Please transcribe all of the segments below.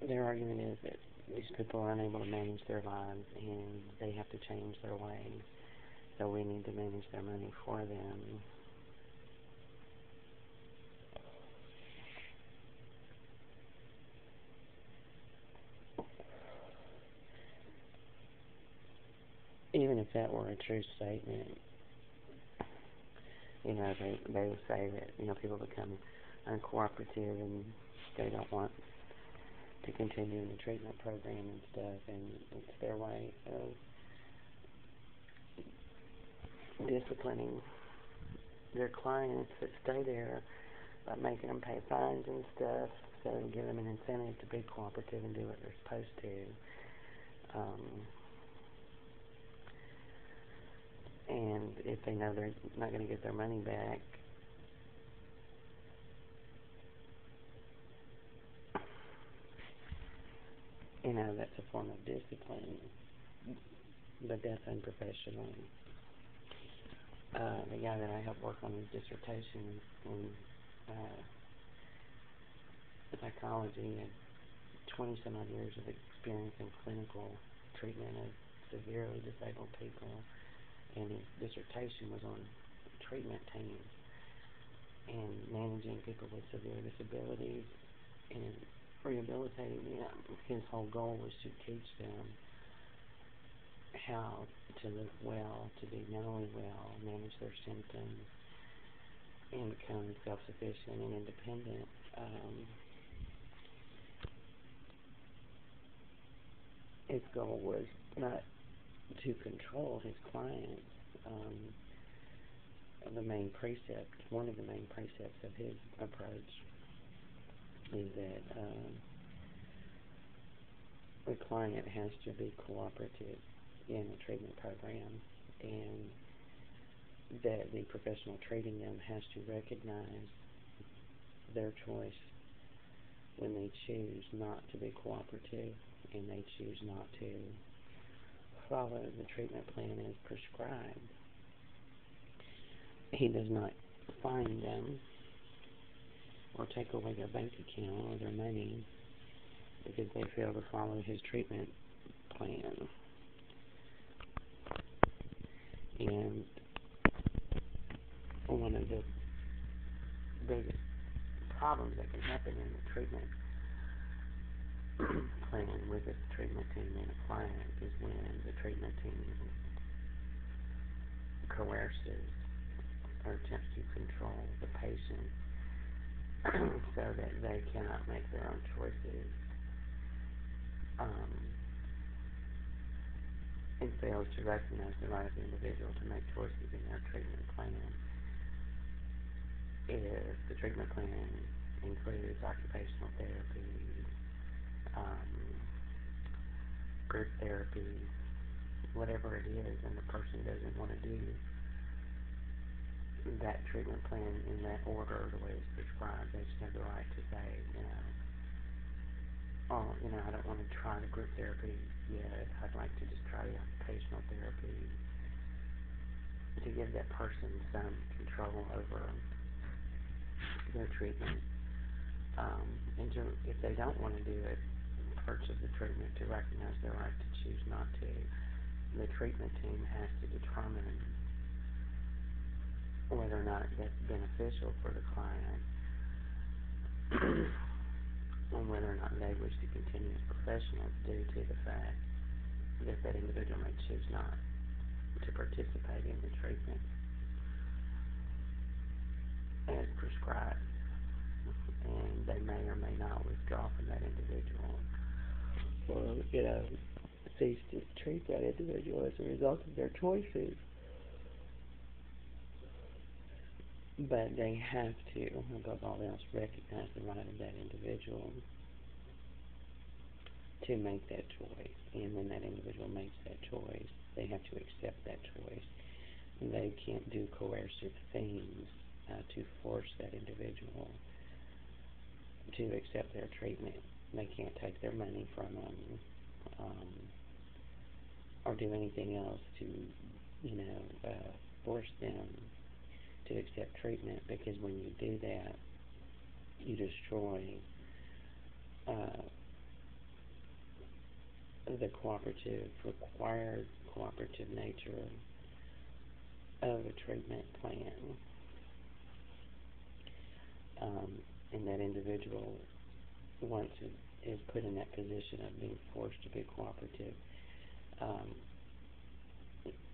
their argument is that these people are unable to manage their lives and they have to change their ways. So we need to manage their money for them. Even if that were a true statement, they would say that, people become uncooperative and they don't want to continue in the treatment program and stuff, and it's their way of disciplining their clients that stay there by making them pay fines and stuff, so to give them an incentive to be cooperative and do what they're supposed to. And if they know they're not going to get their money back, that's a form of discipline, but that's unprofessional. The guy that I helped work on his dissertation in psychology had 20-some odd years of experience in clinical treatment of severely disabled people, and his dissertation was on treatment teams and managing people with severe disabilities and rehabilitating them. His whole goal was to teach them how to live well, to be mentally well, manage their symptoms, and become self-sufficient and independent. His goal was not to control his clients. One of the main precepts of his approach is that the client has to be cooperative in the treatment program, and that the professional treating them has to recognize their choice when they choose not to be cooperative and they choose not to follow the treatment plan as prescribed. He does not fine them or take away their bank account or their money because they fail to follow his treatment plan. And one of the biggest problems that can happen in the treatment plan with a treatment team and a client is when the treatment team coerces or attempts to control the patient so that they cannot make their own choices, and fails to recognize the right of the individual to make choices in their treatment plan. If the treatment plan includes occupational therapy, group therapy, whatever it is, and the person doesn't want to do that treatment plan in that order, the way it's prescribed, they just have the right to say, I don't want to try the group therapy yet. I'd like to just try the occupational therapy, to give that person some control over their treatment. And if they don't want to do it, parts of the treatment, to recognize their right to choose not to. The treatment team has to determine whether or not that's beneficial for the client and whether or not they wish to continue as professionals due to the fact that individual may choose not to participate in the treatment as prescribed, and they may or may not withdraw from that individual or, cease to treat that individual as a result of their choices. But they have to, above all else, recognize the right of that individual to make that choice. And when that individual makes that choice, they have to accept that choice. They can't do coercive things to force that individual to accept their treatment. They can't take their money from them or do anything else to, force them to accept treatment, because when you do that, you destroy the required cooperative nature of a treatment plan, and that individual, once is put in that position of being forced to be cooperative,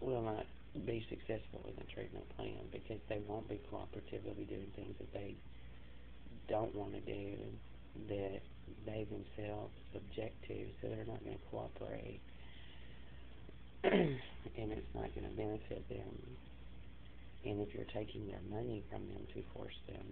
will not be successful in the treatment plan because they won't be cooperative. They'll be doing things that they don't want to do, that they themselves object to, so they're not going to cooperate. And it's not going to benefit them. And if you're taking their money from them to force them,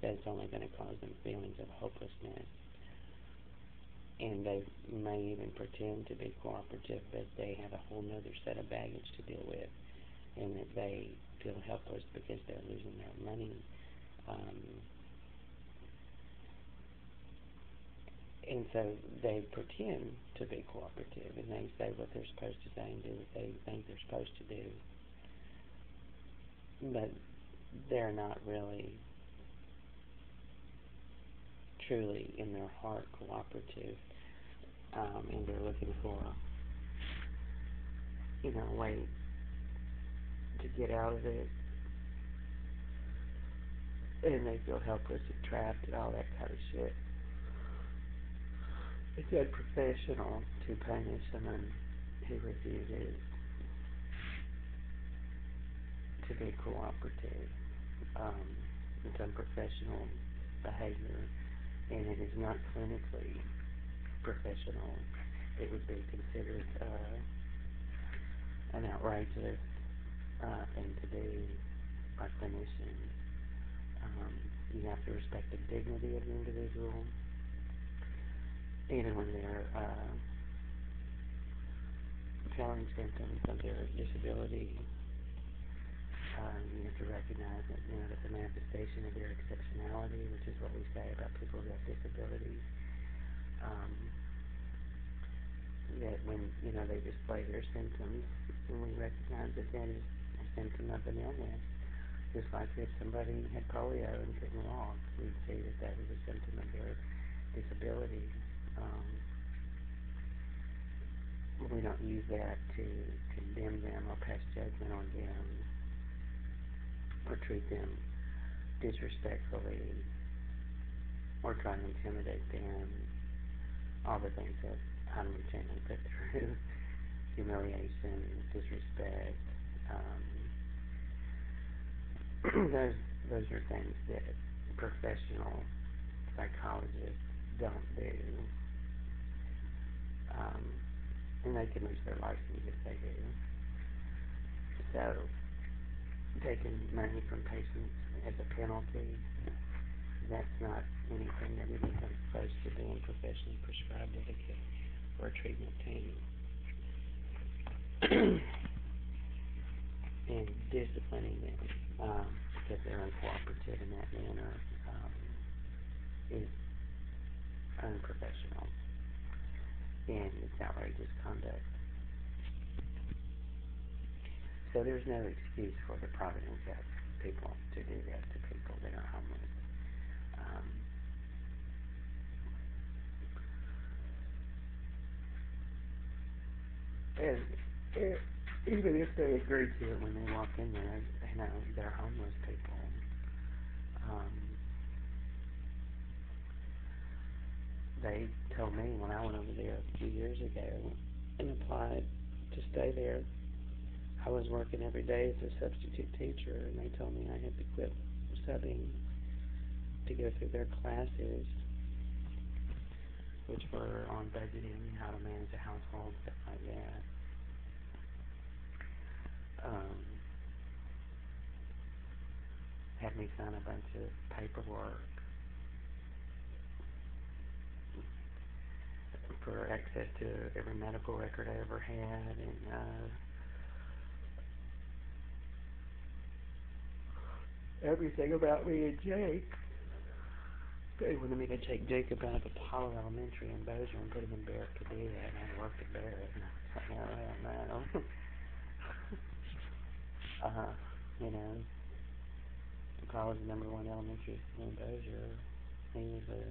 that's only going to cause them feelings of hopelessness. And they may even pretend to be cooperative, but they have a whole other set of baggage to deal with, and that they feel helpless because they're losing their money. And so they pretend to be cooperative, and they say what they're supposed to say and do what they think they're supposed to do. But they're not really truly in their heart cooperative, and they're looking for, a way to get out of it, and they feel helpless and trapped and all that kind of shit. It's unprofessional to punish someone who refuses to be cooperative. It's unprofessional behavior, and it is not clinically professional. It would be considered an outrageous thing to do by clinicians. You have to respect the dignity of the individual, even when they're showing symptoms of their disability. You have to recognize that that's a manifestation of their exceptionality, which is what we say about people who have disabilities. That when they display their symptoms, and we recognize that that is a symptom of an illness. Just like if somebody had polio and couldn't walk, we'd see that that was a symptom of their disability. We don't use that to condemn them or pass judgment on them or treat them disrespectfully or try to intimidate them. All the things that I'm routinely put through: humiliation, disrespect. Those are things that professional psychologists don't do. And they can lose their license if they do. So, taking money from patients as a penalty, that's not anything that even comes close to being professionally prescribed etiquette for a treatment team. And disciplining them because they're uncooperative in that manner is unprofessional, and it's outrageous conduct. So there's no excuse for the Providence Health people to do that to people that are homeless. And even if they agree to it when they walk in there, they're homeless people. They told me when I went over there a few years ago and applied to stay there, I was working every day as a substitute teacher, and they told me I had to quit subbing to go through their classes, which were on budgeting, how to manage a household, stuff like that. Had me sign a bunch of paperwork for access to every medical record I ever had, and everything about me and Jake. They wanted me to take Jacob out of Apollo Elementary in Bossier and put him in Barrett to do that, and I worked at Barrett, and I was like, no. Apollo's the #1 elementary school in Bossier. He was a